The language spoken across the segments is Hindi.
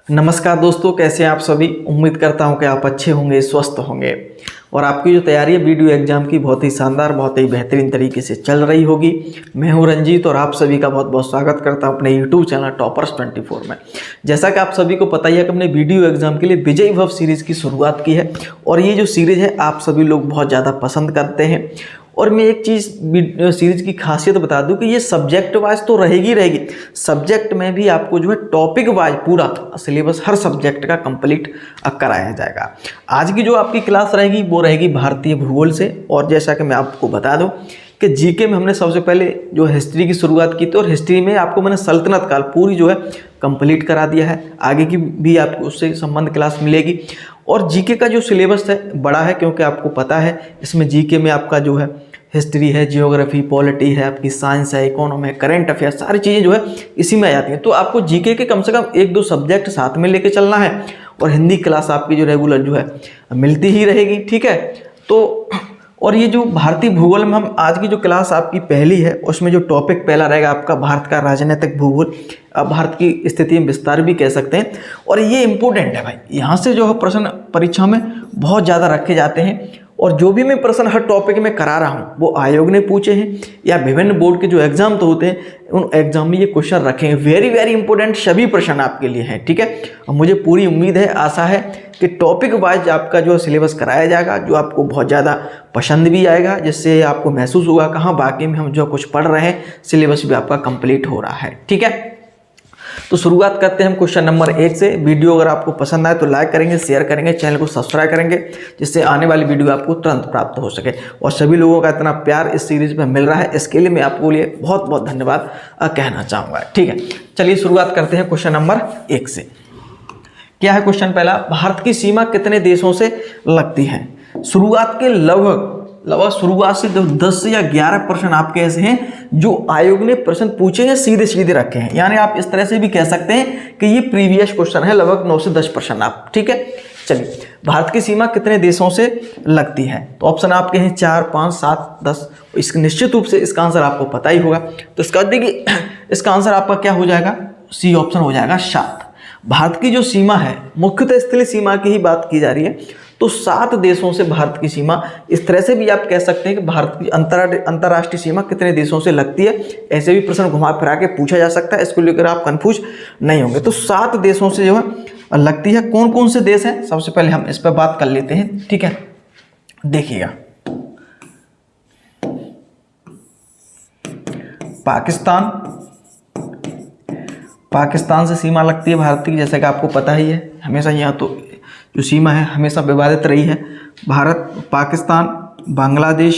नमस्कार दोस्तों, कैसे हैं आप सभी। उम्मीद करता हूं कि आप अच्छे होंगे, स्वस्थ होंगे और आपकी जो तैयारी है वीडियो एग्जाम की बहुत ही शानदार, बहुत ही बेहतरीन तरीके से चल रही होगी। मैं हूं रंजीत और आप सभी का बहुत बहुत स्वागत करता हूं अपने यूट्यूब चैनल टॉपर्स 24 में। जैसा कि आप सभी को पता ही है कि हमने वीडियो एग्जाम के लिए विजय भव सीरीज़ की शुरुआत की है और ये जो सीरीज़ है आप सभी लोग बहुत ज़्यादा पसंद करते हैं। और मैं एक चीज़ सीरीज की खासियत बता दूं कि ये सब्जेक्ट वाइज तो रहेगी, सब्जेक्ट में भी आपको जो है टॉपिक वाइज पूरा सिलेबस हर सब्जेक्ट का कंप्लीट कराया जाएगा। आज की जो आपकी क्लास रहेगी वो रहेगी भारतीय भूगोल से। और जैसा कि मैं आपको बता दूं कि जीके में हमने सबसे पहले जो हिस्ट्री की शुरुआत की थी और हिस्ट्री में आपको मैंने सल्तनत काल पूरी जो है कंप्लीट करा दिया है। आगे की भी आपको उससे संबंध क्लास मिलेगी। और जीके का जो सिलेबस है बड़ा है, क्योंकि आपको पता है इसमें जीके में आपका जो है हिस्ट्री है, जियोग्राफी, पॉलिटी है, आपकी साइंस है, इकोनॉमी है, करंट अफेयर, सारी चीज़ें जो है इसी में आ जाती हैं। तो आपको जीके के कम से कम एक दो सब्जेक्ट साथ में लेके चलना है और हिंदी क्लास आपकी जो रेगुलर जो है मिलती ही रहेगी, ठीक है। तो और ये जो भारतीय भूगोल में हम आज की जो क्लास आपकी पहली है उसमें जो टॉपिक पहला रहेगा आपका भारत का राजनीतिक भूगोल, भारत की स्थिति में विस्तार भी कह सकते हैं। और ये इंपॉर्टेंट है भाई, यहाँ से जो है प्रश्न परीक्षा में बहुत ज़्यादा रखे जाते हैं। और जो भी मैं प्रश्न हर टॉपिक में करा रहा हूँ वो आयोग ने पूछे हैं या विभिन्न बोर्ड के जो एग्जाम तो होते हैं उन एग्जाम में ये क्वेश्चन रखे हैं। वेरी वेरी इंपॉर्टेंट सभी प्रश्न आपके लिए हैं, ठीक है। और मुझे पूरी उम्मीद है, आशा है कि टॉपिक वाइज आपका जो सिलेबस कराया जाएगा जो आपको बहुत ज़्यादा पसंद भी आएगा, जिससे आपको महसूस होगा कहाँ बाकी में हम जो कुछ पढ़ रहे हैं सिलेबस भी आपका कंप्लीट हो रहा है, ठीक है। तो शुरुआत करते हैं हम क्वेश्चन नंबर 1 से। वीडियो अगर आपको पसंद आए तो लाइक करेंगे, शेयर करेंगे, चैनल को सब्सक्राइब करेंगे, जिससे आने वाली वीडियो आपको तुरंत प्राप्त हो सके। और सभी लोगों का इतना प्यार इस सीरीज में मिल रहा है, इसके लिए मैं आपको लिए बहुत बहुत धन्यवाद कहना चाहूँगा, ठीक है। चलिए शुरुआत करते हैं क्वेश्चन नंबर 1 से। क्या है क्वेश्चन पहला, भारत की सीमा कितने देशों से लगती है। शुरुआत के लगभग शुरुआत से 10 से या 11 प्रश्न आपके ऐसे हैं जो आयोग ने प्रश्न पूछे हैं सीधे सीधे रखे हैं। यानी आप इस तरह से भी कह सकते हैं कि ये प्रीवियस क्वेश्चन है, लगभग 9 से 10 प्रश्न आप, ठीक है। चलिए, भारत की सीमा कितने देशों से लगती है, तो ऑप्शन आपके हैं 4, 5, 7, 10। इसके निश्चित रूप से इसका आंसर आपको पता ही होगा। तो इसका देखिए, इसका आंसर आपका क्या हो जाएगा, सी ऑप्शन हो जाएगा 7। भारत की जो सीमा है मुख्यतः स्थलीय सीमा की ही बात की जा रही है, तो 7 देशों से भारत की सीमा। इस तरह से भी आप कह सकते हैं कि भारत की अंतर्राष्ट्रीय सीमा कितने देशों से लगती है, ऐसे भी प्रश्न घुमा फिरा के पूछा जा सकता है, इसको लेकर आप कंफ्यूज नहीं होंगे। तो 7 देशों से जो है लगती है। कौन कौन से देश हैं, सबसे पहले हम इस पर बात कर लेते हैं, ठीक है। देखिएगा, पाकिस्तान से सीमा लगती है भारत की, जैसे कि आपको पता ही है। हमेशा यहाँ तो जो सीमा है हमेशा विवादित रही है। भारत, पाकिस्तान, बांग्लादेश,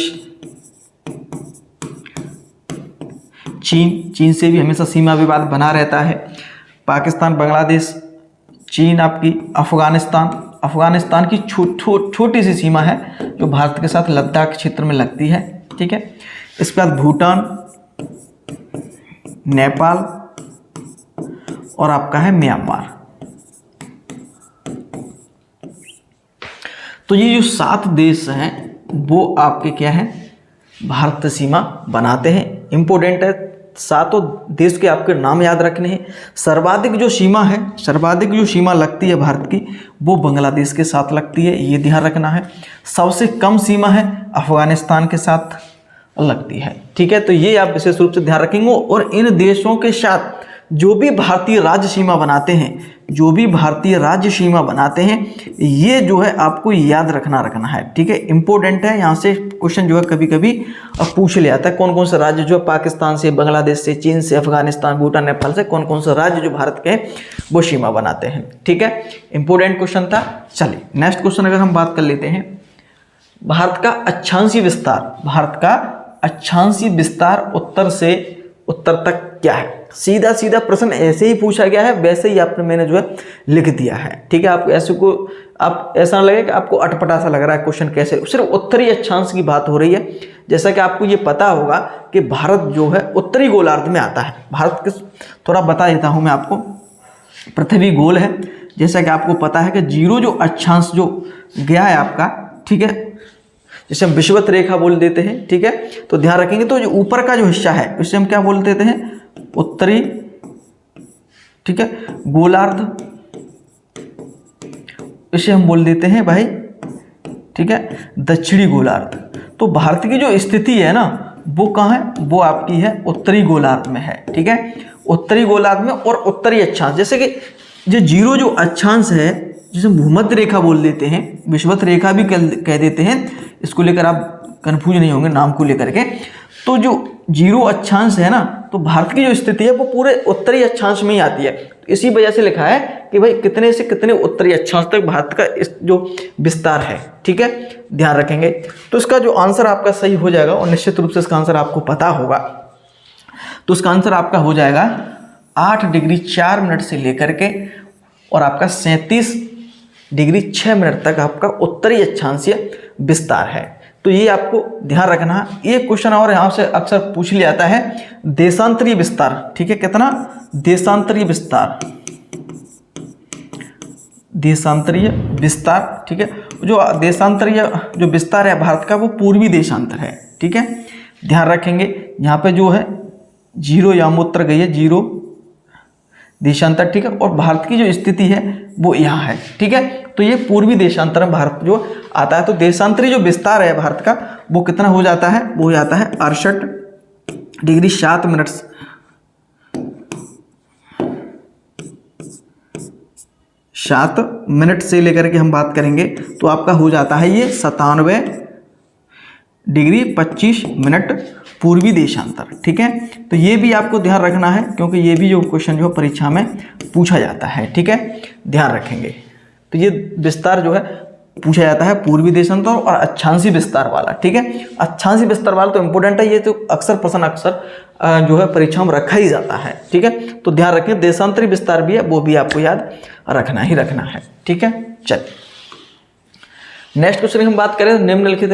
चीन से भी हमेशा सीमा विवाद बना रहता है। पाकिस्तान, बांग्लादेश, चीन, आपकी अफगानिस्तान की छोटी सी सीमा है जो भारत के साथ लद्दाख क्षेत्र में लगती है, ठीक है। इसके बाद भूटान, नेपाल और आपका है म्यांमार। तो ये जो 7 देश हैं वो आपके क्या है, भारत से सीमा बनाते हैं। इंपॉर्टेंट है, 7 देश के आपके नाम याद रखने हैं। सर्वाधिक जो सीमा लगती है भारत की वो बांग्लादेश के साथ लगती है, ये ध्यान रखना है। सबसे कम सीमा है अफगानिस्तान के साथ लगती है, ठीक है। तो ये आप विशेष रूप से ध्यान रखेंगे। और इन देशों के साथ जो भी भारतीय राज्य सीमा बनाते हैं, ये जो है आपको याद रखना है, ठीक है। इंपॉर्टेंट है, यहाँ से क्वेश्चन जो है कभी कभी पूछ लिया जाता है कौन कौन से राज्य जो है पाकिस्तान से, बांग्लादेश से, चीन से, अफगानिस्तान, भूटान, नेपाल से कौन कौन से राज्य जो भारत के वो सीमा बनाते हैं, ठीक है। इंपॉर्टेंट क्वेश्चन था। चलिए नेक्स्ट क्वेश्चन अगर हम बात कर लेते हैं, भारत का अक्षांशीय विस्तार उत्तर से उत्तर तक क्या है। सीधा सीधा प्रश्न ऐसे ही पूछा गया है, वैसे ही आपने मैंने जो है लिख दिया है, ठीक है। आप ऐसा लगे कि आपको अटपटा सा लग रहा है क्वेश्चन कैसे, सिर्फ उत्तरी अक्षांश की बात हो रही है। जैसा कि आपको ये पता होगा कि भारत जो है उत्तरी गोलार्ध में आता है। भारत के थोड़ा बता देता हूँ मैं आपको, पृथ्वी गोल है, जैसा कि आपको पता है कि 0 जो अक्षांश जो गया है आपका, ठीक है, जिसे हम विषुवत रेखा बोल देते हैं, ठीक है। तो ध्यान रखेंगे, तो जो ऊपर का जो हिस्सा है उसे हम क्या बोल देते हैं, उत्तरी, ठीक है, गोलार्ध इसे हम बोल देते हैं भाई, ठीक है, दक्षिणी गोलार्ध। तो भारत की जो स्थिति है ना वो कहाँ है, वो आपकी है उत्तरी गोलार्ध में है, ठीक है, उत्तरी गोलार्ध में। और उत्तरी अक्षांश, जैसे कि जो जीरो जो अक्षांश है जिसे भूमध्य रेखा बोल देते हैं, विषुवत रेखा भी कह देते हैं, इसको लेकर आप कंफ्यूज नहीं होंगे नाम को लेकर के। तो जो जीरो अक्षांश है ना, तो भारत की जो स्थिति है वो पूरे उत्तरी अक्षांश में ही आती है। तो इसी वजह से लिखा है कि भाई कितने से कितने उत्तरी अक्षांश तक भारत का जो विस्तार है, ठीक है, ध्यान रखेंगे। तो इसका जो आंसर आपका सही हो जाएगा, और निश्चित रूप से इसका आंसर आपको पता होगा, तो इसका आंसर आपका हो जाएगा 8 डिग्री 4 मिनट से लेकर के और आपका 37 डिग्री 6 मिनट तक आपका उत्तरी अक्षांशीय विस्तार है। तो ये आपको ध्यान रखना है। एक क्वेश्चन और यहाँ से अक्सर पूछ लिया जाता है, देशांतरीय विस्तार, ठीक है, कितना देशांतरीय विस्तार, देशांतरीय विस्तार, ठीक है। जो देशांतरीय जो विस्तार है भारत का वो पूर्वी देशांतर है, ठीक है, ध्यान रखेंगे। यहाँ पे जो है जीरो यामोत्तर गई है, जीरो देशांतर, ठीक है, और भारत की जो स्थिति है वो यहाँ है, ठीक है। तो ये पूर्वी देशांतर में भारत जो आता है। तो देशांतरी जो विस्तार है भारत का वो कितना हो जाता है, वो हो जाता है 68 डिग्री 7 मिनट, 7 मिनट से लेकर के हम बात करेंगे तो आपका हो जाता है ये 97 डिग्री 25 मिनट पूर्वी देशांतर, ठीक है। तो ये भी आपको ध्यान रखना है क्योंकि ये भी जो क्वेश्चन जो परीक्षा में पूछा जाता है, ठीक है, ध्यान रखेंगे। तो ये विस्तार जो है पूछा जाता है पूर्वी देशांतर और अक्षांशी विस्तार वाला, ठीक है। अक्षांशी विस्तार वाला तो इंपॉर्टेंट है, ये तो अक्सर प्रश्न अक्सर जो है परीक्षा में रखा ही जाता है, ठीक है। तो ध्यान रखें, देशांतरी विस्तार भी है वो भी आपको याद रखना ही रखना है, ठीक है। चलिए नेक्स्ट क्वेश्चन की हम बात करें, निम्नलिखित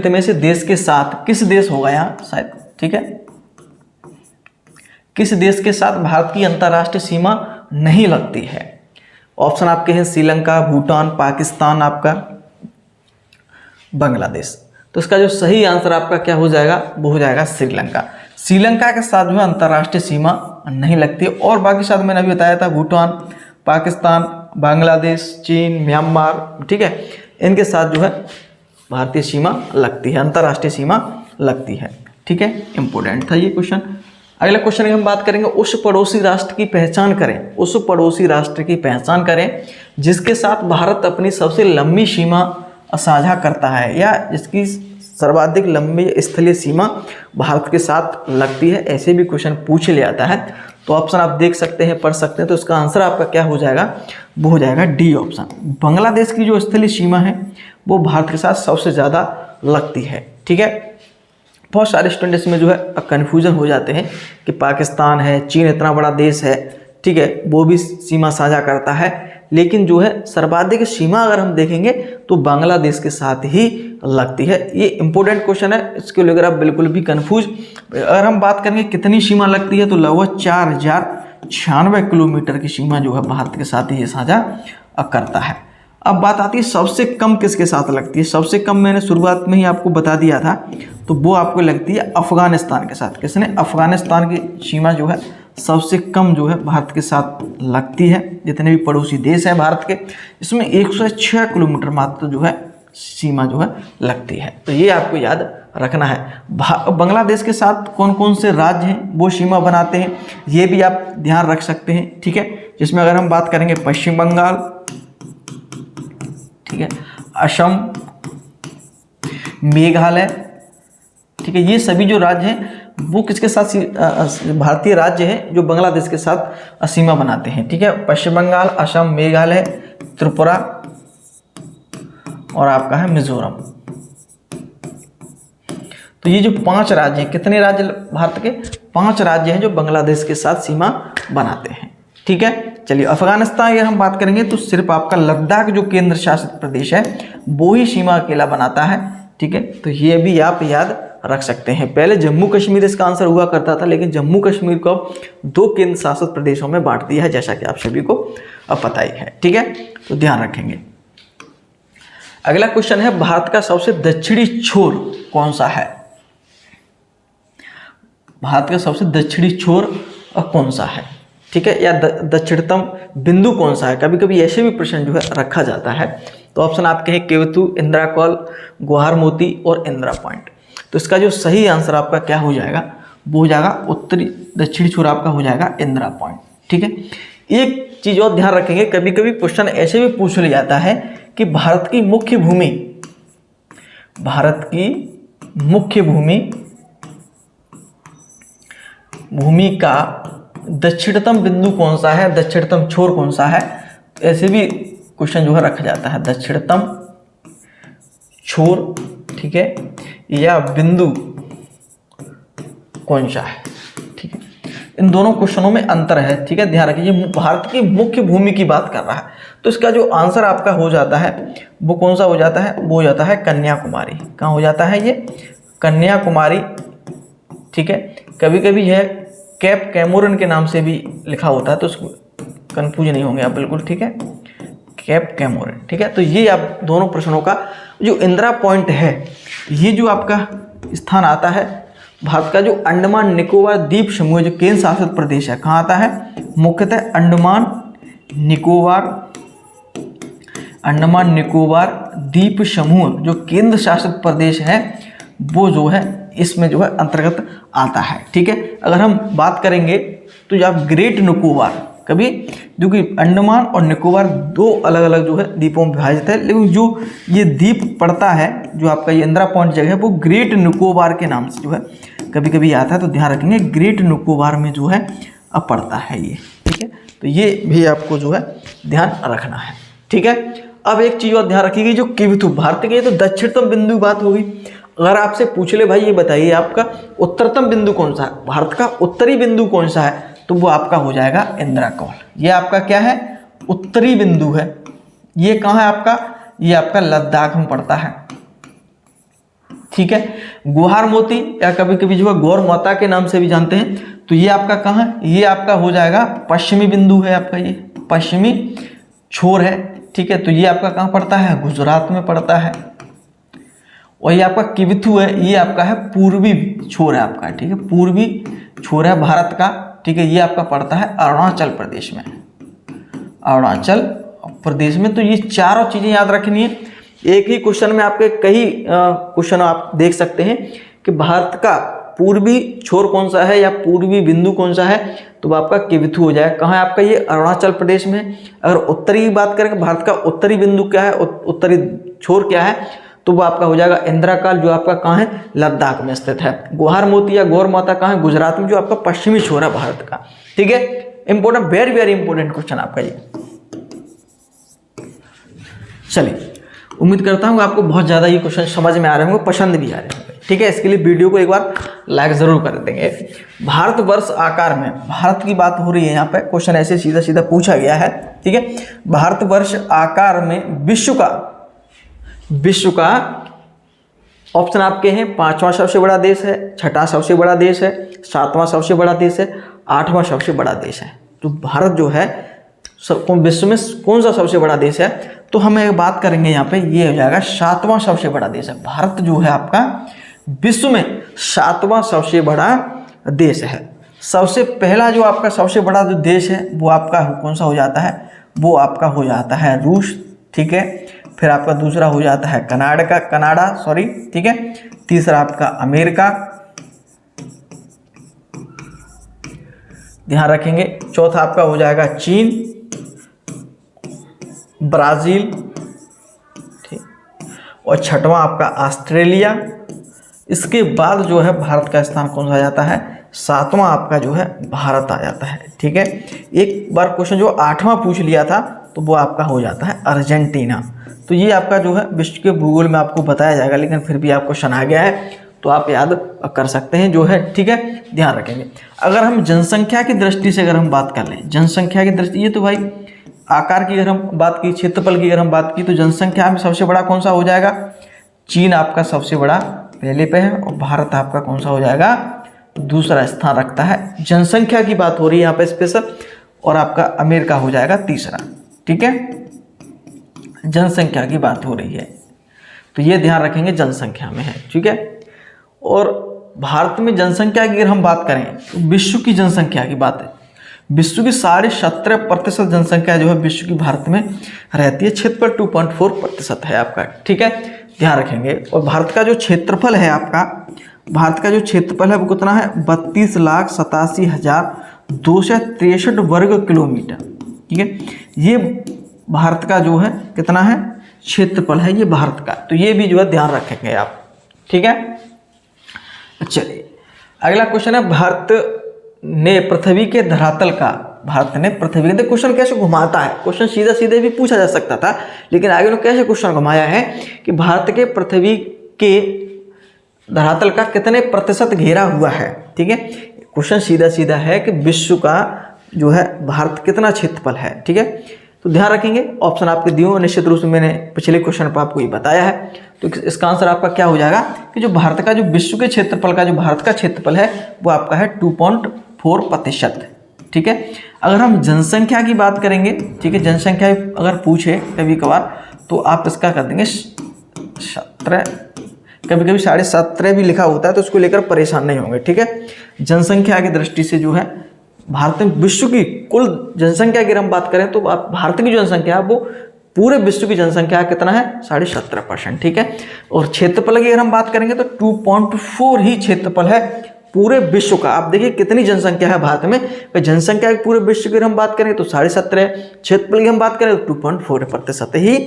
में से देश के साथ किस देश होगा यहाँ शायद, ठीक है, किस देश के साथ भारत की अंतर्राष्ट्रीय सीमा नहीं लगती है। ऑप्शन आपके हैं श्रीलंका, भूटान, पाकिस्तान, आपका बांग्लादेश। तो इसका जो सही आंसर आपका क्या हो जाएगा, वो हो जाएगा श्रीलंका। श्रीलंका के साथ जो है अंतर्राष्ट्रीय सीमा नहीं लगती, और बाकी साथ मैंने अभी बताया था भूटान, पाकिस्तान, बांग्लादेश, चीन, म्यांमार, ठीक है, इनके साथ जो है भारतीय सीमा लगती है, अंतर्राष्ट्रीय सीमा लगती है, ठीक है। इंपॉर्टेंट था ये क्वेश्चन। अगला क्वेश्चन की हम बात करेंगे, उस पड़ोसी राष्ट्र की पहचान करें, उस पड़ोसी राष्ट्र की पहचान करें जिसके साथ भारत अपनी सबसे लंबी सीमा साझा करता है या जिसकी सर्वाधिक लंबी स्थलीय सीमा भारत के साथ लगती है। ऐसे भी क्वेश्चन पूछ लिया जाता है। तो ऑप्शन आप देख सकते हैं, पढ़ सकते हैं। तो इसका आंसर आपका क्या हो जाएगा, वो हो जाएगा डी ऑप्शन। बांग्लादेश की जो स्थलीय सीमा है वो भारत के साथ सबसे ज़्यादा लगती है, ठीक है। बहुत सारे स्टूडेंट इसमें जो है कन्फ्यूजन हो जाते हैं कि पाकिस्तान है, चीन इतना बड़ा देश है, ठीक है, वो भी सीमा साझा करता है, लेकिन जो है सर्वाधिक सीमा अगर हम देखेंगे तो बांग्लादेश के साथ ही लगती है। ये इंपॉर्टेंट क्वेश्चन है, इसको लेकर आप बिल्कुल भी कंफ्यूज। अगर हम बात करेंगे कितनी सीमा लगती है तो लगभग 4096 किलोमीटर की सीमा जो है भारत के साथ ही ये साझा करता है। अब बात आती है सबसे कम किसके साथ लगती है। सबसे कम मैंने शुरुआत में ही आपको बता दिया था, तो वो आपको लगती है अफगानिस्तान के साथ। किसने, अफगानिस्तान की सीमा जो है सबसे कम जो है भारत के साथ लगती है। जितने भी पड़ोसी देश हैं भारत के, इसमें 106 किलोमीटर मात्र जो है सीमा जो है लगती है। तो ये आपको याद रखना है। बांग्लादेश के साथ कौन कौन से राज्य हैं वो सीमा बनाते हैं, ये भी आप ध्यान रख सकते हैं, ठीक है। जिसमें अगर हम बात करेंगे पश्चिम बंगाल, ठीक है, असम, मेघालय, ठीक है, ये सभी जो राज्य हैं वो किसके साथ भारतीय राज्य हैं जो बांग्लादेश के साथ सीमा बनाते हैं, ठीक है। पश्चिम बंगाल, असम, मेघालय, त्रिपुरा और आपका है मिजोरम। तो ये जो 5 राज्य हैं, कितने राज्य भारत के, 5 राज्य हैं जो बांग्लादेश के साथ सीमा बनाते हैं, ठीक है। चलिए अफगानिस्तान की हम बात करेंगे तो सिर्फ आपका लद्दाख जो केंद्र शासित प्रदेश है वो ही सीमा अकेला बनाता है, ठीक है। तो ये भी आप याद रख सकते हैं। पहले जम्मू कश्मीर इसका आंसर हुआ करता था, लेकिन जम्मू कश्मीर को 2 केंद्र शासित प्रदेशों में बांट दिया है, जैसा कि आप सभी को अब पता ही है, ठीक है। तो ध्यान रखेंगे। अगला क्वेश्चन है, भारत का सबसे दक्षिणी छोर कौन सा है। भारत का सबसे दक्षिणी छोर कौन सा है, ठीक है, या दक्षिणतम बिंदु कौन सा है, कभी कभी ऐसे भी प्रश्न जो है रखा जाता है। तो ऑप्शन आपके हैं केवतु, इंदिरा कॉल, गुहार मोती और इंदिरा पॉइंट। तो इसका जो सही आंसर आपका क्या हो जाएगा, वो हो जाएगा उत्तरी दक्षिणी छोर आपका हो जाएगा इंदिरा पॉइंट। ठीक है, एक चीज और ध्यान रखेंगे, कभी कभी क्वेश्चन ऐसे भी पूछ लिया जाता है कि भारत की मुख्य भूमि का दक्षिणतम बिंदु कौन सा है, दक्षिणतम छोर कौन सा है। ऐसे भी क्वेश्चन जो है रखा जाता है, दक्षिणतम छोर, ठीक है, या बिंदु कौन सा है। ठीक है, इन दोनों क्वेश्चनों में अंतर है। ठीक है, ध्यान रखिए, भारत की मुख्य भूमि की बात कर रहा है, तो इसका जो आंसर आपका हो जाता है वो कौन सा हो जाता है, वो हो जाता है कन्याकुमारी। कहाँ हो जाता है ये, कन्याकुमारी। ठीक है, कभी कभी यह कैप कैमोरन के नाम से भी लिखा होता है, तो उसको कंफ्यूज नहीं होंगे आप बिल्कुल। ठीक है, कैप कैमोरन। ठीक है, तो ये आप दोनों प्रश्नों का जो इंदिरा पॉइंट है, ये जो आपका स्थान आता है भारत का जो अंडमान निकोबार द्वीप समूह जो केंद्र शासित प्रदेश है, कहाँ आता है, मुख्यतः अंडमान निकोबार द्वीप समूह जो केंद्र शासित प्रदेश है, वो जो है इसमें जो है अंतर्गत आता है। ठीक है, अगर हम बात करेंगे तो आप ग्रेट निकोबार, कभी जो कि अंडमान और निकोबार दो अलग अलग जो है द्वीपों में विभाजित है, लेकिन जो ये द्वीप पड़ता है, जो आपका ये इंदिरा पॉइंट जगह है, वो ग्रेट निकोबार के नाम से जो है कभी कभी आता है। तो ध्यान रखेंगे, ग्रेट निकोबार में जो है अब पड़ता है ये। ठीक है, तो ये भी आपको जो है ध्यान रखना है। ठीक है, अब एक चीज़ और ध्यान रखिएगा, जो केवतु भारत के तो दक्षिणतम बिंदु की बात होगी। अगर आपसे पूछ ले भाई ये बताइए आपका उत्तरतम बिंदु कौन सा है, भारत का उत्तरी बिंदु कौन सा है, तो वो आपका हो जाएगा इंदिरा कॉल। ये आपका क्या है, उत्तरी बिंदु है। ये कहाँ है आपका, ये आपका लद्दाख में पड़ता है। ठीक है, गुहार मोती या कभी कभी जो है गौर माता के नाम से भी जानते हैं, तो ये आपका कहाँ है, ये आपका हो जाएगा पश्चिमी बिंदु है आपका, ये पश्चिमी छोर है। ठीक है, तो ये आपका कहाँ पड़ता है, गुजरात में पड़ता है। और ये आपका केवतु है, ये आपका है पूर्वी छोर है आपका। ठीक है, पूर्वी छोर है भारत का। ठीक है, ये आपका पड़ता है अरुणाचल प्रदेश में, अरुणाचल प्रदेश में। तो ये चारों चीज़ें याद रखनी है। एक ही क्वेश्चन में आपके कई क्वेश्चन आप देख सकते हैं कि भारत का पूर्वी छोर कौन सा है या पूर्वी बिंदु कौन सा है, तो वो आपका केवतु हो जाएगा। कहाँ है आपका, ये अरुणाचल प्रदेश में। अगर उत्तरी की बात करें, भारत का उत्तरी बिंदु क्या है, उत्तरी छोर क्या है, तो वो आपका हो जाएगा इंदिरा कॉल, जो आपका कहाँ है, लद्दाख में स्थित है। गुहार मोती या गौर माता कहाँ है, गुजरात में, जो आपका पश्चिमी छोर है भारत का। ठीक है, important, very very important question आपका ये। चलिए, उम्मीद करता हूँ आपको बहुत ज़्यादा ये क्वेश्चन समझ में आ रहे होंगे, पसंद भी आ रहे होंगे। ठीक है, इसके लिए वीडियो को एक बार लाइक ज़रूर कर देंगे। भारतवर्ष आकार में, भारत की बात हो रही है यहाँ पे, क्वेश्चन ऐसे सीधा सीधा पूछा गया है। ठीक है, भारतवर्ष आकार में विश्व का ऑप्शन आपके हैं, 5वां सबसे बड़ा देश है, 6वां सबसे बड़ा देश है, 7वां सबसे बड़ा देश है, 8वां सबसे बड़ा देश है। तो भारत जो है विश्व में कौन सा सबसे बड़ा देश है, तो हम एक बात करेंगे यहाँ पे, ये हो जाएगा 7वां सबसे बड़ा देश है। भारत जो है आपका विश्व में 7वां सबसे बड़ा देश है। सबसे पहला जो आपका सबसे बड़ा जो देश है वो आपका कौन सा हो जाता है, वो आपका हो जाता है रूस। ठीक है, फिर आपका दूसरा हो जाता है कनाडा, ठीक है, तीसरा आपका अमेरिका, ध्यान रखेंगे, चौथा आपका हो जाएगा चीन, ब्राज़ील, ठीक, और 6वां आपका ऑस्ट्रेलिया। इसके बाद जो है भारत का स्थान कौन सा आ जाता है, 7वां आपका जो है भारत आ जाता है। ठीक है, एक बार क्वेश्चन जो 8वां पूछ लिया था तो वो आपका हो जाता है अर्जेंटीना। तो ये आपका जो है विश्व के भूगोल में आपको बताया जाएगा, लेकिन फिर भी आप क्वेश्चन आ गया है तो आप याद कर सकते हैं जो है। ठीक है, ध्यान रखेंगे। अगर हम जनसंख्या की दृष्टि से अगर हम बात कर लें, जनसंख्या की दृष्टि, ये तो भाई आकार की अगर हम बात की, क्षेत्रफल की अगर हम बात की, तो जनसंख्या में सबसे बड़ा कौन सा हो जाएगा, चीन आपका सबसे बड़ा पहले पे है, और भारत आपका कौन सा हो जाएगा, दूसरा स्थान रखता है। जनसंख्या की बात हो रही है यहाँ पे स्पेशल, और आपका अमेरिका हो जाएगा तीसरा। ठीक है, जनसंख्या की बात हो रही है तो ये ध्यान रखेंगे, जनसंख्या में है। ठीक है, और भारत में जनसंख्या की अगर हम बात करें तो विश्व की जनसंख्या की बात है, विश्व की 17.5% जनसंख्या जो है विश्व की भारत में रहती है। क्षेत्रफल 2.4% है आपका, ठीक है, ध्यान रखेंगे। और भारत का जो क्षेत्रफल है आपका, भारत का जो क्षेत्रफल है वो कितना है, 32,87,263 वर्ग किलोमीटर, ठीक है। ये भारत का जो है कितना है क्षेत्रफल है, ये भारत का, तो ये भी जो है ध्यान रखेंगे आप, ठीक है। चलिए अगला क्वेश्चन है, भारत ने पृथ्वी के धरातल का, भारत ने पृथ्वी के, क्वेश्चन कैसे घुमाता है, क्वेश्चन सीधा सीधे भी पूछा जा सकता था, लेकिन आगे उन्होंने कैसे क्वेश्चन घुमाया है कि भारत के पृथ्वी के धरातल का कितने प्रतिशत घेरा हुआ है, ठीक है। क्वेश्चन सीधा सीधा है कि विश्व का जो है भारत कितना क्षेत्रफल है, ठीक है। तो ध्यान रखेंगे, ऑप्शन आपके दिए हुए, निश्चित रूप से मैंने पिछले क्वेश्चन पर आपको ये बताया है। तो इसका आंसर आपका क्या हो जाएगा कि जो भारत का, जो विश्व के क्षेत्रफल का, जो भारत का क्षेत्रफल है वो आपका है 2.4%, ठीक है। अगर हम जनसंख्या की बात करेंगे, ठीक है, जनसंख्या अगर पूछे कभी कभार तो आप इसका कर देंगे 17, कभी कभी 17.5 भी लिखा होता है, तो उसको लेकर परेशान नहीं होंगे, ठीक है। जनसंख्या की दृष्टि से जो है भारत में विश्व की कुल जनसंख्या की हम बात करें तो आप भारत की जो जनसंख्या है वो पूरे विश्व की जनसंख्या कितना है 17.5%, ठीक है। और क्षेत्रफल की अगर हम बात करेंगे तो 2.4 ही क्षेत्रफल है पूरे विश्व का। आप देखिए कितनी जनसंख्या है भारत में, जनसंख्या की पूरे विश्व की हम बात करें तो 17.5, क्षेत्रफल की हम बात करें तो 2.4% ही है,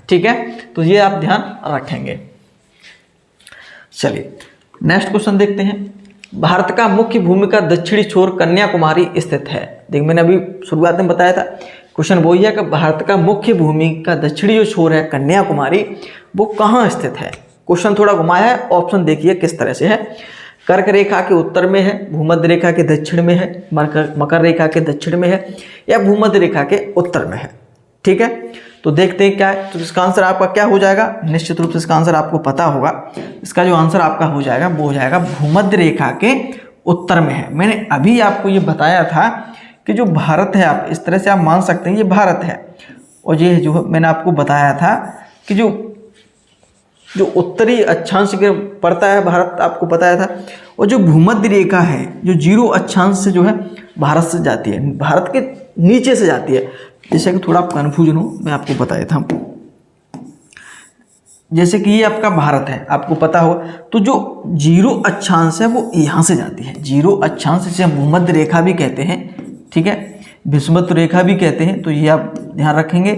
ठीक है। तो ये आप ध्यान रखेंगे। चलिए नेक्स्ट क्वेश्चन देखते हैं। भारत का मुख्य भूमि का दक्षिणी छोर कन्याकुमारी स्थित है। देखिए मैंने अभी शुरुआत में बताया था, क्वेश्चन वही है कि भारत का मुख्य भूमि का दक्षिणी जो छोर है कन्याकुमारी, वो कहाँ स्थित है। क्वेश्चन थोड़ा घुमाया है, ऑप्शन देखिए किस तरह से है। कर्क रेखा के उत्तर में है, भूमध्य रेखा के दक्षिण में है, मकर रेखा के दक्षिण में है, या भूमध्य रेखा के उत्तर में है, ठीक है। तो देखते हैं क्या है। तो इसका आंसर आपका क्या हो जाएगा, निश्चित रूप से इसका आंसर आपको पता होगा। इसका जो आंसर आपका हो जाएगा वो हो जाएगा भूमध्य रेखा के उत्तर में है। मैंने अभी आपको ये बताया था कि जो भारत है, आप इस तरह से आप मान सकते हैं ये भारत है, और ये जो मैंने आपको बताया था कि जो उत्तरी अक्षांश के पड़ता है भारत, आपको बताया था। और जो भूमध्य रेखा है जो 0 अक्षांश से जो है भारत से जाती है, भारत के नीचे से जाती है। जैसे कि थोड़ा आप कन्फ्यूजन हो, मैं आपको बताया था, जैसे कि ये आपका भारत है, आपको पता हो, तो जो 0 अक्षांश है वो यहाँ से जाती है। 0 अक्षांश जिसे हम भूमध्य रेखा भी कहते हैं, ठीक है, विषुवत रेखा भी कहते हैं, तो ये आप ध्यान रखेंगे।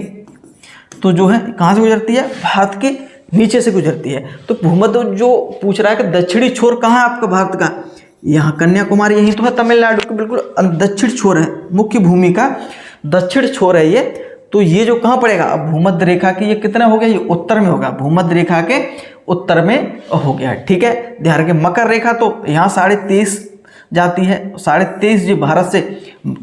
तो जो है कहाँ से गुजरती है, भारत के नीचे से गुजरती है। तो भूमध्य जो पूछ रहा है कि दक्षिणी छोर कहाँ है आपका भारत का, यहाँ कन्याकुमारी, यही तो है तमिलनाडु के बिल्कुल दक्षिण छोर है, मुख्य भूमि का दक्षिण छोर है ये। तो ये जो कहाँ पड़ेगा, अब भूमध्य रेखा के ये कितना हो गया, ये उत्तर में होगा, भूमध्य रेखा के उत्तर में हो गया, ठीक है। ध्यान रखें, मकर रेखा तो यहाँ 23.5 जाती है, 23.5 जो भारत से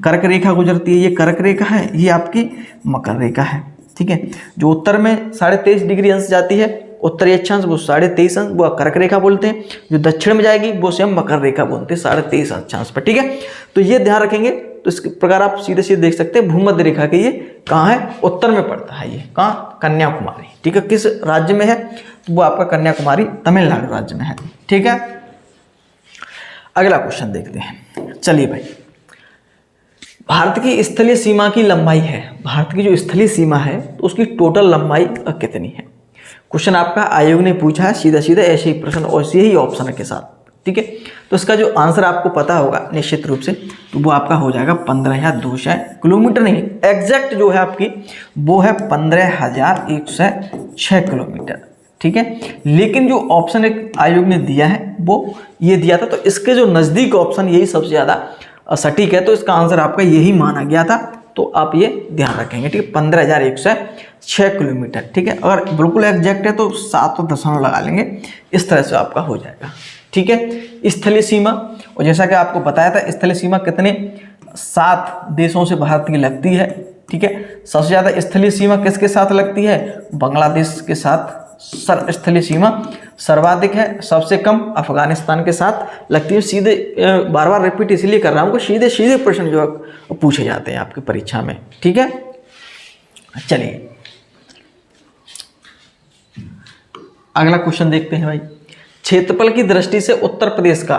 कर्क रेखा गुजरती है, ये कर्क रेखा है, ये आपकी मकर रेखा है, ठीक है। जो उत्तर में 23.5 डिग्री अंश जाती है, उत्तरी अक्षांश, वो 23.5 अंश, वो कर्क रेखा बोलते हैं। जो दक्षिण में जाएगी वो से हम मकर रेखा बोलते हैं 23.5 अक्षांश पर, ठीक है। तो ये ध्यान रखेंगे। तो इस प्रकार आप सीधे सीधे देख सकते हैं भूमध्य रेखा के ये कहाँ है, उत्तर में पड़ता है, ये कहाँ, कन्याकुमारी, ठीक है। किस राज्य में है, तो वो आपका कन्याकुमारी तमिलनाडु राज्य में है, ठीक है। अगला क्वेश्चन देखते हैं। चलिए भाई, भारत की स्थलीय सीमा की लंबाई है, भारत की जो स्थलीय सीमा है तो उसकी टोटल लंबाई कितनी है। क्वेश्चन आपका आयोग ने पूछा है, सीधा सीधा ऐसे ही प्रश्न और ऐसे ही ऑप्शन के साथ, ठीक है। तो इसका जो आंसर आपको पता होगा निश्चित रूप से, तो वो आपका हो जाएगा 15,200 किलोमीटर, नहीं एग्जैक्ट जो है आपकी वो है 15,106 किलोमीटर, ठीक है। लेकिन जो ऑप्शन एक आयोग ने दिया है वो ये दिया था, तो इसके जो नज़दीक ऑप्शन यही सबसे ज़्यादा सटीक है, तो इसका आंसर आपका यही माना गया था। तो आप ये ध्यान रखेंगे, ठीक है, 15,106 किलोमीटर, ठीक है। अगर बिल्कुल एग्जैक्ट है तो 7 दशमलव लगा लेंगे, इस तरह से आपका हो जाएगा, ठीक है। स्थलीय सीमा, और जैसा कि आपको बताया था स्थलीय सीमा कितने 7 देशों से भारत की लगती है, ठीक है। सबसे ज़्यादा स्थलीय सीमा किसके साथ लगती है, बांग्लादेश के साथ स्थलीय सीमा सर्वाधिक है, सबसे कम अफगानिस्तान के साथ लगती है। सीधे बार बार रिपीट इसलिए कर रहा हूँ कि सीधे सीधे प्रश्न जो पूछे जाते हैं आपकी परीक्षा में, ठीक है। चलिए अगला क्वेश्चन देखते हैं भाई। क्षेत्रफल की दृष्टि से उत्तर प्रदेश का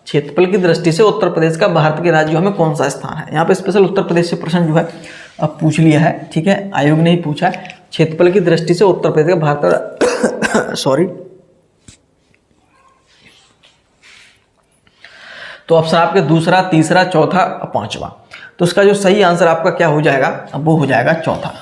क्षेत्रफल की दृष्टि से उत्तर प्रदेश का भारत के राज्यों में कौन सा स्थान है। यहाँ पे स्पेशल उत्तर प्रदेश से प्रश्न जो है अब पूछ लिया है, ठीक है, आयोग ने ही पूछा है। क्षेत्रफल की दृष्टि से उत्तर प्रदेश का भारत सॉरी, तो ऑप्शन आपके दूसरा, तीसरा, चौथा, पांचवा। तो उसका जो सही आंसर आपका क्या हो जाएगा, अब वो हो जाएगा चौथा,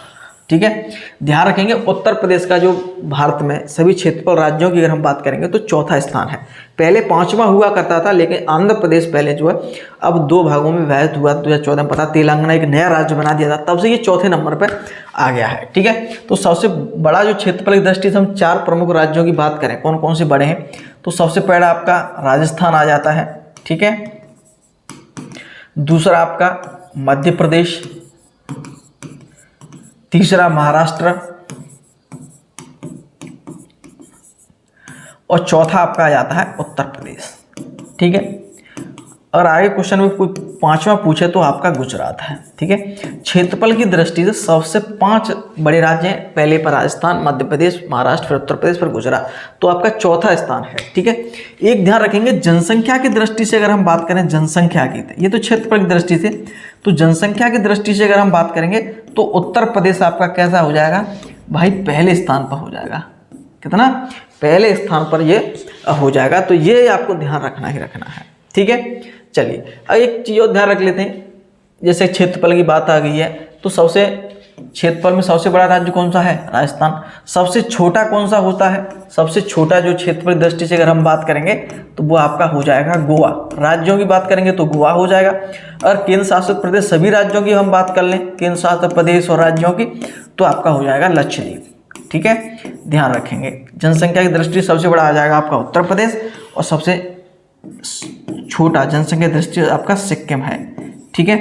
ठीक है। ध्यान रखेंगे उत्तर प्रदेश का जो भारत में सभी क्षेत्रफल राज्यों की अगर हम बात करेंगे तो चौथा स्थान है। पहले पांचवा हुआ करता था, लेकिन आंध्र प्रदेश पहले जो है अब 2 भागों में विभाजित हुआ 2014 में, पता तेलंगाना एक नया राज्य बना दिया था, तब से ये चौथे नंबर पर आ गया है, ठीक है। तो सबसे बड़ा जो क्षेत्रफल की दृष्टि से हम 4 प्रमुख राज्यों की बात करें कौन कौन से बड़े हैं, तो सबसे पहला आपका राजस्थान आ जाता है, ठीक है। दूसरा आपका मध्य प्रदेश, तीसरा महाराष्ट्र और चौथा आपका आ जाता है उत्तर प्रदेश, ठीक है। और आगे क्वेश्चन में कोई पांचवा पूछे तो आपका गुजरात है, ठीक है। क्षेत्रफल की दृष्टि से सबसे 5 बड़े राज्य हैं, पहले पर राजस्थान, मध्य प्रदेश, महाराष्ट्र, फिर उत्तर प्रदेश, फिर गुजरात, तो आपका चौथा स्थान है, ठीक है। एक ध्यान रखेंगे जनसंख्या की दृष्टि से अगर हम बात करें, जनसंख्या की, ये तो क्षेत्रफल की दृष्टि से, तो जनसंख्या की दृष्टि से अगर हम बात करेंगे तो उत्तर प्रदेश आपका कैसा हो जाएगा भाई, पहले स्थान पर हो जाएगा। कितना, पहले स्थान पर ये हो जाएगा, तो ये आपको ध्यान रखना ही रखना है, ठीक है। चलिए अब एक चीज़ और ध्यान रख लेते हैं, जैसे क्षेत्रफल की बात आ गई है, तो सबसे क्षेत्रफल में सबसे बड़ा राज्य कौन सा है, राजस्थान। सबसे छोटा कौन सा होता है, सबसे छोटा जो क्षेत्रफल की दृष्टि से अगर हम बात करेंगे तो वो आपका हो जाएगा गोवा। राज्यों की बात करेंगे तो गोवा हो जाएगा। और केंद्र शासित प्रदेश, सभी राज्यों की हम बात कर लें, केंद्र शासित प्रदेश और राज्यों की, तो आपका हो जाएगा लक्षद्वीप, ठीक है। ध्यान रखेंगे जनसंख्या की दृष्टि से सबसे बड़ा आ जाएगा आपका उत्तर प्रदेश, और सबसे छोटा जनसंख्या दृष्टि से आपका सिक्किम है, ठीक है।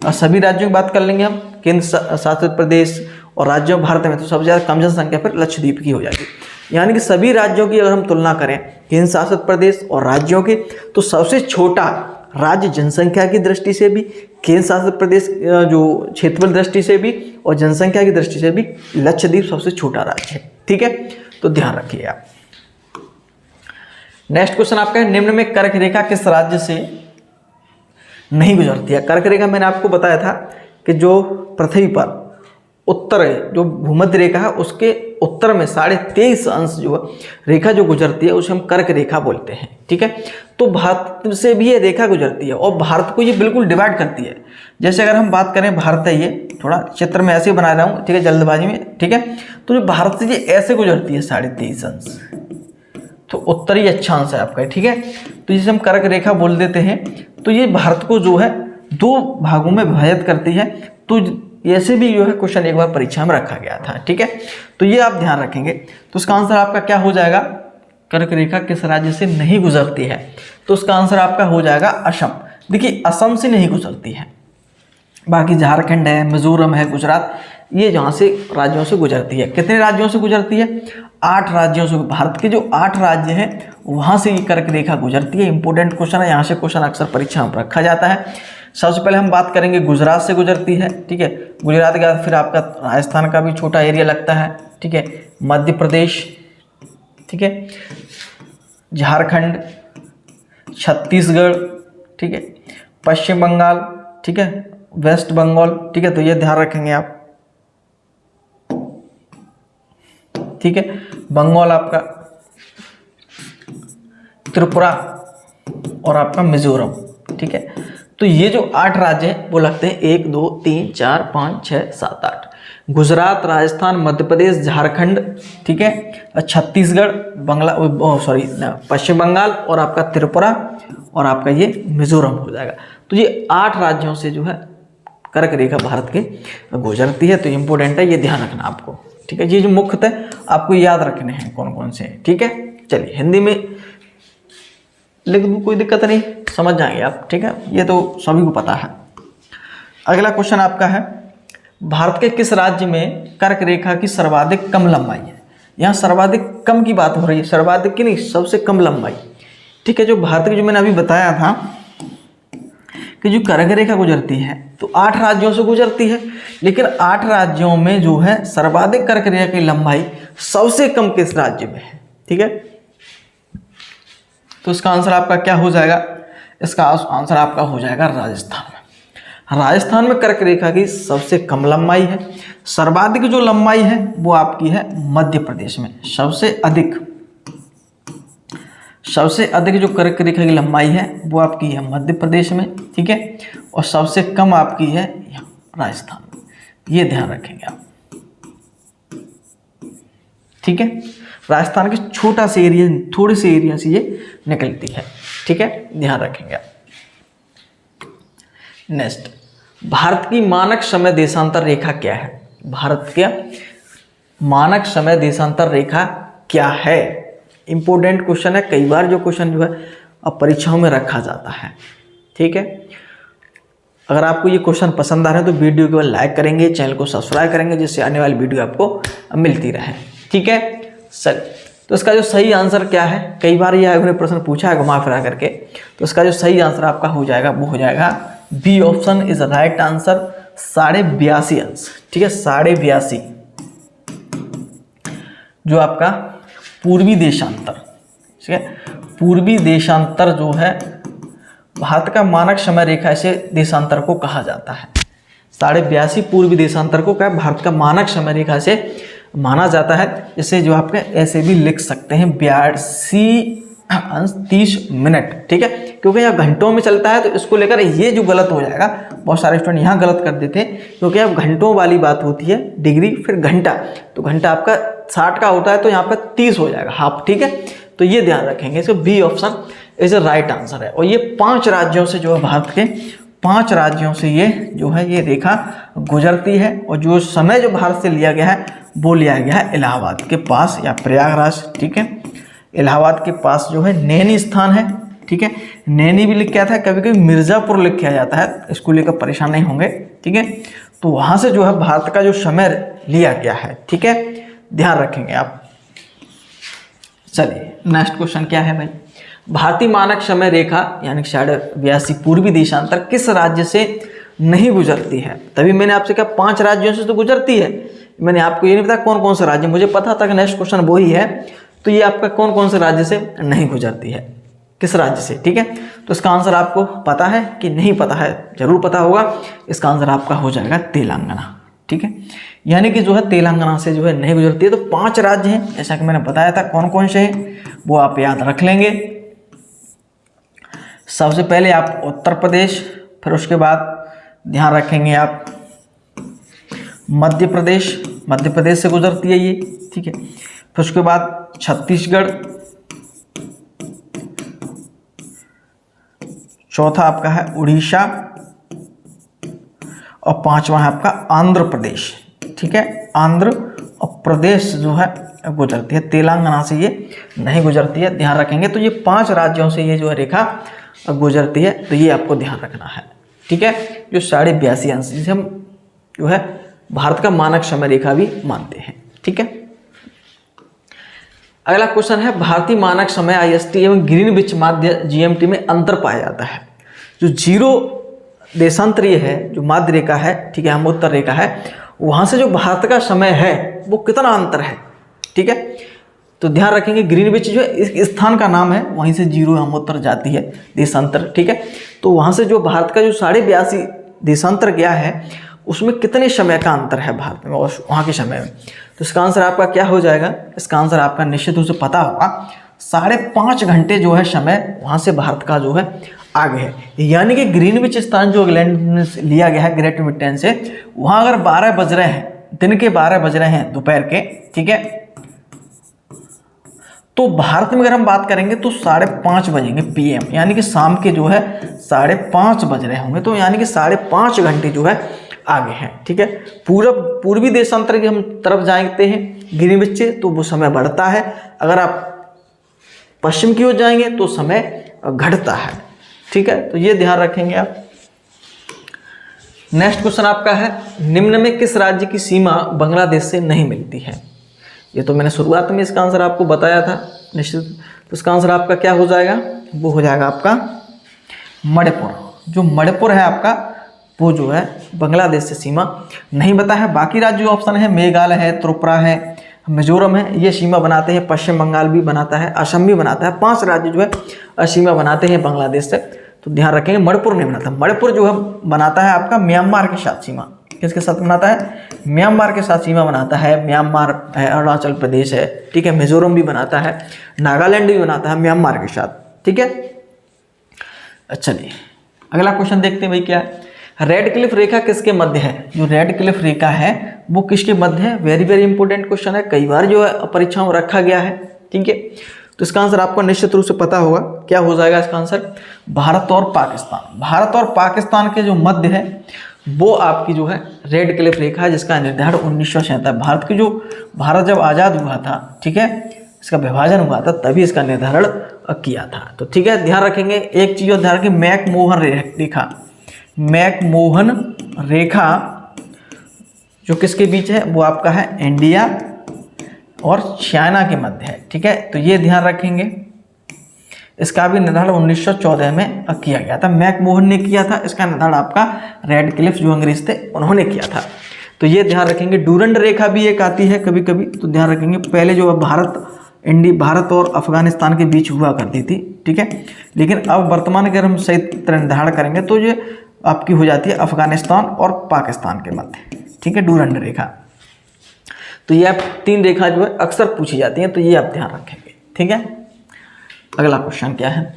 और सभी राज्यों की बात कर लेंगे हम, केंद्र शासित प्रदेश और राज्यों भारत में, तो सबसे ज़्यादा कम जनसंख्या फिर लक्षद्वीप की हो जाएगी। यानी कि सभी राज्यों की अगर हम तुलना करें केंद्र शासित प्रदेश और राज्यों की, तो सबसे छोटा राज्य जनसंख्या की दृष्टि से भी, केंद्र शासित प्रदेश जो क्षेत्रफल दृष्टि से भी और जनसंख्या की दृष्टि से भी लक्षद्वीप सबसे छोटा राज्य है, ठीक है। तो ध्यान रखिए आप। नेक्स्ट क्वेश्चन आपका है, निम्न में कर्क रेखा किस राज्य से नहीं गुजरती है। कर्क रेखा मैंने आपको बताया था कि जो पृथ्वी पर उत्तर है, जो भूमध्य रेखा है उसके उत्तर में 23.5 अंश जो रेखा जो गुजरती है उसे हम कर्क रेखा बोलते हैं, ठीक है। तो भारत से भी ये रेखा गुजरती है और भारत को ये बिल्कुल डिवाइड करती है। जैसे अगर हम बात करें, भारत है, ये थोड़ा चित्र में ऐसे बना रहा हूँ, ठीक है, जल्दबाजी में, ठीक है। तो जो भारत से ये ऐसे गुजरती है 23.5 अंश, तो उत्तरी अक्षांश है आपका, ठीक है। तो जिसे हम कर्क रेखा बोल देते हैं, तो ये भारत को जो है 2 भागों में विभाजित करती है। तो ऐसे भी जो है क्वेश्चन एक बार परीक्षा में रखा गया था, ठीक है। तो ये आप ध्यान रखेंगे। तो उसका आंसर आपका क्या हो जाएगा, कर्क रेखा किस राज्य से नहीं गुजरती है, तो उसका आंसर आपका हो जाएगा असम। देखिए असम से नहीं गुजरती है, बाकी झारखंड है, मिजोरम है, गुजरात, ये जहाँ से राज्यों से गुजरती है। कितने राज्यों से गुजरती है, 8 राज्यों से। भारत के जो 8 राज्य हैं वहाँ से ये कर्क रेखा गुजरती है। इंपॉर्टेंट क्वेश्चन है, यहाँ से क्वेश्चन अक्सर परीक्षा में रखा जाता है। सबसे पहले हम बात करेंगे गुजरात से गुजरती है, ठीक है। गुजरात के बाद फिर आपका राजस्थान का भी छोटा एरिया लगता है, ठीक है, मध्य प्रदेश, ठीक है, झारखंड, छत्तीसगढ़, ठीक है, पश्चिम बंगाल, ठीक है, वेस्ट बंगाल, ठीक है। तो ये ध्यान रखेंगे आप, ठीक है। बंगाल आपका, त्रिपुरा और आपका मिजोरम, ठीक है। तो ये जो 8 राज्य हैं वो लगते हैं 1 2 3 4 5 6 7 8। गुजरात, राजस्थान, मध्य प्रदेश, झारखंड, ठीक है, छत्तीसगढ़, पश्चिम बंगाल और आपका त्रिपुरा और आपका ये मिजोरम हो जाएगा। तो ये 8 राज्यों से जो है कर्क रेखा भारत के गुजरती है। तो इम्पोर्टेंट है, ये ध्यान रखना आपको, ठीक है। ये जो मुख्यतः आपको याद रखने हैं कौन कौन से, ठीक है। चलिए हिंदी में लिख दूँ, कोई दिक्कत नहीं, समझ जाएंगे आप, ठीक है, ये तो सभी को पता है। अगला क्वेश्चन आपका है, भारत के किस राज्य में कर्क रेखा की सर्वाधिक कम लंबाई है। यहाँ सर्वाधिक कम की बात हो रही है, सर्वाधिक की नहीं, सबसे कम लंबाई, ठीक है। जो भारत की जो मैंने अभी बताया था कि जो कर्क रेखा गुजरती है तो 8 राज्यों से गुजरती है, लेकिन 8 राज्यों में जो है सर्वाधिक कर्क रेखा की लंबाई सबसे कम किस राज्य में है, ठीक है। तो इसका आंसर आपका क्या हो जाएगा, इसका आंसर आपका हो जाएगा राजस्थान में। राजस्थान में कर्क रेखा की सबसे कम लंबाई है। सर्वाधिक जो लंबाई है वो आपकी है मध्य प्रदेश में। सबसे अधिक जो कर्क रेखा की लंबाई है वो आपकी है मध्य प्रदेश में, ठीक है। और सबसे कम आपकी है राजस्थान में, ये ध्यान रखेंगे आप, ठीक है। राजस्थान के छोटा से एरिया, थोड़े से एरिया से ये निकलती है, ठीक है, ध्यान रखेंगे आप। नेक्स्ट, भारत की मानक समय देशांतर रेखा क्या है? भारत के मानक समय देशांतर रेखा क्या है? इंपॉर्टेंट क्वेश्चन है, कई बार जो क्वेश्चन जो है अब परीक्षाओं में रखा जाता है, ठीक है। अगर आपको ये क्वेश्चन पसंद आ रहे हैं तो वीडियो को लाइक करेंगे, चैनल को सब्सक्राइब करेंगे, जिससे आने वाली वीडियो आपको मिलती रहे, ठीक है। चल, तो इसका जो सही आंसर क्या है? कई बार ये उन्होंने प्रश्न पूछा है घुमा फिरा करके, तो इसका जो सही आंसर आपका हो जाएगा वो हो जाएगा B option is right answer, 82.5 अंश, ठीक है। 82.5 जो आपका पूर्वी देशांतर, ठीक है, पूर्वी देशांतर जो है भारत का मानक समय रेखा से देशांतर को कहा जाता है। 82.5 पूर्वी देशांतर को क्या भारत का मानक समय रेखा से माना जाता है। जैसे जो आपके ऐसे भी लिख सकते हैं 82.30 मिनट, ठीक है, क्योंकि यह घंटों में चलता है, तो इसको लेकर ये जो गलत हो जाएगा, बहुत सारे स्टूडेंट यहाँ गलत कर देते हैं, क्योंकि अब घंटों वाली बात होती है, डिग्री फिर घंटा, तो घंटा आपका 60 का होता है, तो यहाँ पर 30 हो जाएगा हाफ, ठीक है। तो ये ध्यान रखेंगे, इसको B option is a right answer है। और ये 5 राज्यों से जो है, भारत के 5 राज्यों से ये जो है ये रेखा गुजरती है। और जो समय जो भारत से लिया गया है वो लिया गया है इलाहाबाद के पास या प्रयागराज, ठीक है। इलाहाबाद के पास जो है नैनी स्थान है, ठीक है। नैनी भी लिख के आता है, कभी कभी मिर्ज़ापुर लिख के आ जाता है, इसको लेकर परेशान नहीं होंगे, ठीक है। तो वहाँ से जो है भारत का जो समय लिया गया है, ठीक है, ध्यान रखेंगे आप। चलिए नेक्स्ट क्वेश्चन क्या है भाई? भारतीय मानक समय रेखा यानी 82.5 पूर्वी देशांतर किस राज्य से नहीं गुजरती है? तभी मैंने आपसे कहा 5 राज्यों से तो गुजरती है, मैंने आपको ये नहीं बताया कौन कौन से राज्य, मुझे पता था कि नेक्स्ट क्वेश्चन वही है। तो ये आपका कौन कौन से राज्य से नहीं गुजरती है, किस राज्य से, ठीक है। तो इसका आंसर आपको पता है कि नहीं पता है? जरूर पता होगा। इसका आंसर आपका हो जाएगा तेलंगाना, ठीक है। यानी कि जो है तेलंगाना से जो है नहीं गुजरती है। तो 5 राज्य हैं, जैसा कि मैंने बताया था कौन कौन से हैं, वो आप याद रख लेंगे। सबसे पहले आप उत्तर प्रदेश, फिर उसके बाद ध्यान रखेंगे आप मध्य प्रदेश से गुजरती है ये, ठीक है। फिर उसके बाद छत्तीसगढ़, चौथा आपका है उड़ीसा, और 5वां है आपका आंध्र प्रदेश, ठीक है। आंध्र प्रदेश जो है गुजरती है, तेलंगाना से ये नहीं गुजरती है, ध्यान रखेंगे। तो ये 5 राज्यों से ये जो है रेखा गुजरती है, तो ये आपको ध्यान रखना है, ठीक है। जो 82.5 अंश जिसे हम जो है भारत का मानक समय रेखा भी मानते हैं, ठीक है। अगला क्वेश्चन है भारतीय मानक समय IST एवं ग्रीनविच माध्य GMT में अंतर पाया जाता है। जो 0 देशांतरीय है, जो माध्य रेखा है, ठीक है, हम उत्तर रेखा है, वहाँ से जो भारत का समय है वो कितना अंतर है, ठीक है। तो ध्यान रखेंगे ग्रीनविच जो है इस स्थान का नाम है, वहीं से 0 हम उत्तर जाती है देशांतर, ठीक है। तो वहाँ से जो भारत का जो 82.5 देशांतर गया है उसमें कितने समय का अंतर है भारत में और वहाँ के समय में? तो इसका आंसर आपका क्या हो जाएगा? इसका आंसर आपका निश्चित रूप से पता होगा, 5.5 घंटे जो है समय वहाँ से भारत का जो है आगे है। यानी कि ग्रीनविच स्थान जो इंग्लैंड से लिया गया है ग्रेट ब्रिटेन से, वहाँ अगर 12 बज रहे हैं, दिन के 12 बज रहे हैं दोपहर के, ठीक है, तो भारत में अगर हम बात करेंगे तो 5:30 बजेंगे PM, यानी कि शाम के जो है 5:30 बज रहे होंगे। तो यानी कि 5.5 घंटे जो है आगे हैं, ठीक है। पूर्वी देशांतर की हम तरफ जाते हैं ग्रीनविच से तो वो समय बढ़ता है, अगर आप पश्चिम की ओर जाएंगे तो समय घटता है, ठीक है। तो ये ध्यान रखेंगे आप। नेक्स्ट क्वेश्चन आपका है निम्न में किस राज्य की सीमा बांग्लादेश से नहीं मिलती है? ये तो मैंने शुरुआत में इसका आंसर आपको बताया था निश्चित। तो इसका आंसर आपका क्या हो जाएगा? वो हो जाएगा आपका मणिपुर। जो मणिपुर है आपका वो जो है बांग्लादेश से सीमा नहीं बता है। बाकी राज्य जो ऑप्शन है मेघालय है, त्रिपुरा है, मिजोरम है, ये सीमा बनाते हैं। पश्चिम बंगाल भी बनाता है, असम भी बनाता है। 5 राज्य जो है सीमा बनाते हैं बांग्लादेश से। तो ध्यान रखेंगे मणिपुर नहीं बनाता। मणिपुर जो है बनाता है आपका म्यांमार के साथ सीमा। किसके साथ बनाता है? म्यांमार के साथ सीमा बनाता है। म्यांमार है, अरुणाचल प्रदेश है, ठीक है, मिजोरम भी बनाता है, नागालैंड भी बनाता है म्यांमार के साथ, ठीक है। अच्छा जी, अगला क्वेश्चन देखते हैं भाई क्या है। रेड क्लिफ रेखा किसके मध्य है? जो रेड क्लिफ रेखा है वो किसके मध्य है? वेरी वेरी इंपॉर्टेंट क्वेश्चन है, कई बार जो है परीक्षाओं में रखा गया है, ठीक है। तो इसका आंसर आपको निश्चित रूप से पता होगा। क्या हो जाएगा इसका आंसर? भारत और पाकिस्तान। भारत और पाकिस्तान के जो मध्य है वो आपकी जो है रेड क्लिफ रेखा है, जिसका निर्धारण 1947 भारत जब आज़ाद हुआ था, ठीक है, इसका विभाजन हुआ था, तभी इसका निर्धारण किया था। तो ठीक है, ध्यान रखेंगे एक चीज और ध्यान रखेंगे, मैकमोहन रेखा। मैकमोहन रेखा जो किसके बीच है? वो आपका है इंडिया और चाइना के मध्य है, ठीक है। तो ये ध्यान रखेंगे, इसका भी निर्धारण 1914 में किया गया था। मैकमोहन ने किया था इसका निर्धारण, आपका रेड क्लिफ जो अंग्रेज थे उन्होंने किया था। तो ये ध्यान रखेंगे। डूरंड रेखा भी एक आती है कभी कभी, तो ध्यान रखेंगे। पहले जो भारत और अफगानिस्तान के बीच हुआ करती थी, ठीक है, लेकिन अब वर्तमान अगर हम सही तरह निर्धारण करेंगे तो ये आपकी हो जाती है अफगानिस्तान और पाकिस्तान के मध्य, ठीक है, डूरंड रेखा। तो ये आप 3 रेखा जो है अक्सर पूछी जाती हैं, तो ये आप ध्यान रखेंगे, ठीक है। अगला क्वेश्चन क्या है?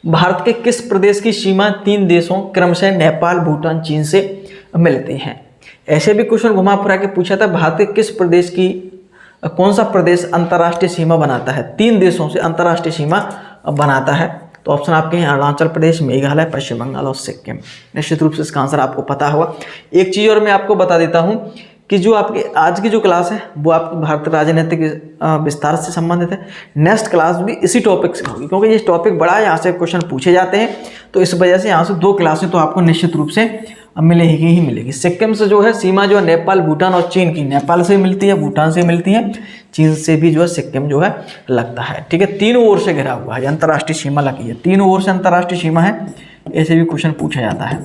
भारत के किस प्रदेश की सीमा 3 देशों क्रमशः नेपाल, भूटान, चीन से मिलती है? ऐसे भी क्वेश्चन घुमा फिरा के पूछा था, भारत के किस प्रदेश की कौन सा प्रदेश अंतर्राष्ट्रीय सीमा बनाता है? 3 देशों से अंतर्राष्ट्रीय सीमा बनाता है। तो ऑप्शन आपके हैं अरुणाचल प्रदेश, मेघालय, पश्चिम बंगाल और सिक्किम। निश्चित रूप से इसका आंसर आपको पता होगा। एक चीज़ और मैं आपको बता देता हूं कि जो आपकी आज की जो क्लास है वो आपकी भारत राजनीतिक विस्तार से संबंधित है। नेक्स्ट क्लास भी इसी टॉपिक से होगी, क्योंकि ये टॉपिक बड़ा है, यहाँ से क्वेश्चन पूछे जाते हैं, तो इस वजह से यहाँ से 2 क्लासें तो आपको निश्चित रूप से मिलेगी ही मिलेगी। सिक्किम से जो है सीमा जो है नेपाल, भूटान और चीन की, नेपाल से मिलती है, भूटान से मिलती है, चीन से भी जो है सिक्किम जो है लगता है, ठीक है। 3 ओर से घिरा हुआ है, अंतर्राष्ट्रीय सीमा लगी है, 3 ओर से अंतर्राष्ट्रीय सीमा है। ऐसे भी क्वेश्चन पूछा जाता है।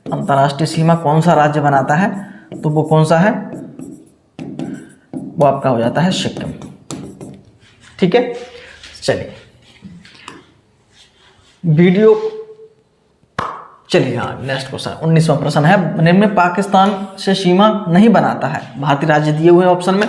अंतर्राष्ट्रीय सीमा कौन सा राज्य बनाता है? तो वो कौन सा है? वो आपका हो जाता है सिक्किम, ठीक है। चलिए वीडियो, चलिए हाँ, नेक्स्ट क्वेश्चन 19वां प्रश्न है। निम्न में पाकिस्तान से सीमा नहीं बनाता है भारतीय राज्य दिए हुए ऑप्शन में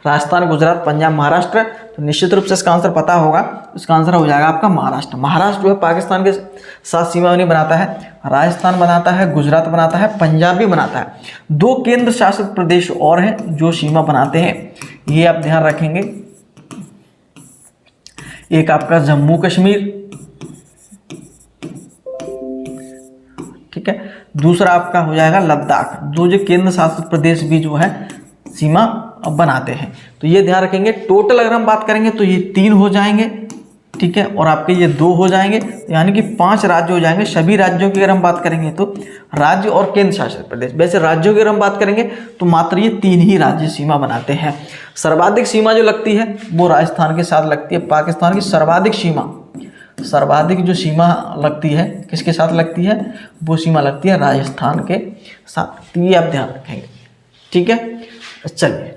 राजस्थान, गुजरात, पंजाब, महाराष्ट्र। तो निश्चित रूप से इसका आंसर पता होगा, इसका आंसर हो जाएगा आपका महाराष्ट्र। महाराष्ट्र जो है पाकिस्तान के साथ सीमा नहीं बनाता है, राजस्थान बनाता है, गुजरात बनाता है, पंजाब भी बनाता है। 2 केंद्र शासित प्रदेश और हैं जो सीमा बनाते हैं, ये आप ध्यान रखेंगे। एक आपका जम्मू कश्मीर, ठीक है, दूसरा आपका हो जाएगा लद्दाख। जो केंद्र शासित प्रदेश भी जो है सीमा बनाते हैं, तो ये ध्यान रखेंगे। टोटल अगर हम बात करेंगे तो ये 3 हो जाएंगे, ठीक है, और आपके ये 2 हो जाएंगे, यानी कि 5 राज्य हो जाएंगे। सभी राज्यों की अगर हम बात करेंगे तो राज्य और केंद्र शासित प्रदेश, वैसे राज्यों की अगर हम बात करेंगे तो मात्र ये 3 ही राज्य सीमा बनाते हैं। सर्वाधिक सीमा जो लगती है वो राजस्थान के साथ लगती है। पाकिस्तान की सर्वाधिक जो सीमा लगती है किसके साथ लगती है? वो सीमा लगती है राजस्थान के साथ। ये आप ध्यान रखेंगे, ठीक है। चलिए,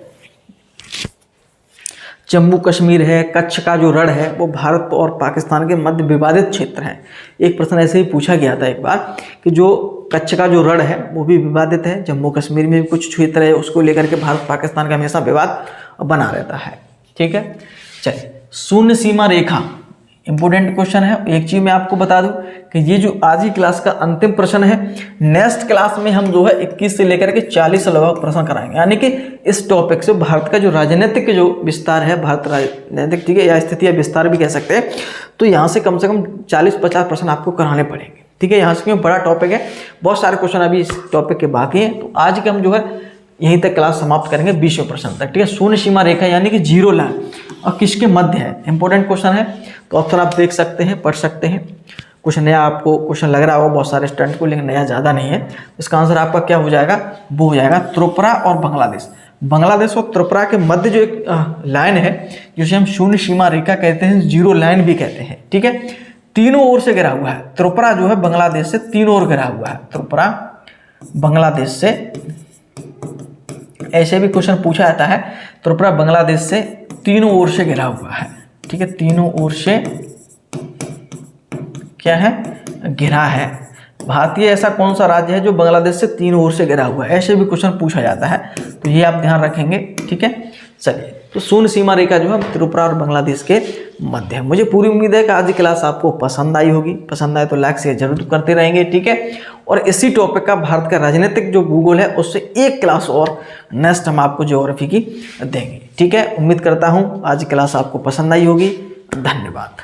जम्मू कश्मीर है, कच्छ का जो रण है वो भारत और पाकिस्तान के मध्य विवादित क्षेत्र है। एक प्रश्न ऐसे ही पूछा गया था एक बार कि जो कच्छ का जो रण है वो भी विवादित है, जम्मू कश्मीर में भी कुछ क्षेत्र है, उसको लेकर के भारत पाकिस्तान का हमेशा विवाद बना रहता है, ठीक है। चलिए, शून्य सीमा रेखा इंपॉर्टेंट क्वेश्चन है। एक चीज मैं आपको बता दूं कि ये जो आज की क्लास का अंतिम प्रश्न है, नेक्स्ट क्लास में हम जो है 21 से लेकर के 40 लगभग प्रश्न कराएंगे, यानी कि इस टॉपिक से भारत का जो राजनीतिक जो विस्तार है, भारत राजनीतिक, ठीक है, या स्थिति या विस्तार भी कह सकते हैं, तो यहाँ से कम 40-50 प्रश्न आपको कराने पड़ेंगे, ठीक है। यहाँ से क्यों बड़ा टॉपिक है, बहुत सारे क्वेश्चन अभी इस टॉपिक के बाकी हैं, तो आज के हम जो है यहीं तक क्लास समाप्त करेंगे 20वें प्रश्न तक, ठीक है। शून्य सीमा रेखा यानी कि 0 लाइन और किसके मध्य है? इंपॉर्टेंट क्वेश्चन है, तो ऑप्शन आप देख सकते हैं, पढ़ सकते हैं। कुछ नया आपको क्वेश्चन लग रहा होगा बहुत सारे स्टूडेंट को, लेकिन नया ज़्यादा नहीं है। इसका आंसर आपका क्या हो जाएगा? वो हो जाएगा त्रिपुरा और बांग्लादेश। बांग्लादेश और त्रिपुरा के मध्य जो एक लाइन है जिसे हम शून्य सीमा रेखा कहते हैं, 0 लाइन भी कहते हैं, ठीक है। तीनों ओर से घिरा हुआ है। त्रिपुरा जो है बांग्लादेश से 3 ओर घिरा हुआ है, त्रिपुरा बांग्लादेश से। ऐसे भी क्वेश्चन पूछा जाता है त्रिपुरा बांग्लादेश से तीनों ओर से घिरा हुआ है, ठीक है, तीनों ओर से क्या है, घिरा है। भारतीय ऐसा कौन सा राज्य है जो बांग्लादेश से तीनों ओर से घिरा हुआ है, ऐसे भी क्वेश्चन पूछा जाता है, तो ये आप ध्यान रखेंगे, ठीक है। चलिए, तो शून्य सीमा रेखा जो है त्रिपुरा और बांग्लादेश के मध्य है। मुझे पूरी उम्मीद है कि आज की क्लास आपको पसंद आई होगी, पसंद आए तो लाइक शेयर जरूर करते रहेंगे, ठीक है। और इसी टॉपिक का भारत का राजनीतिक जो भूगोल है उससे एक क्लास और नेक्स्ट हम आपको ज्योग्राफी की देंगे, ठीक है। उम्मीद करता हूँ आज की क्लास आपको पसंद आई होगी। धन्यवाद।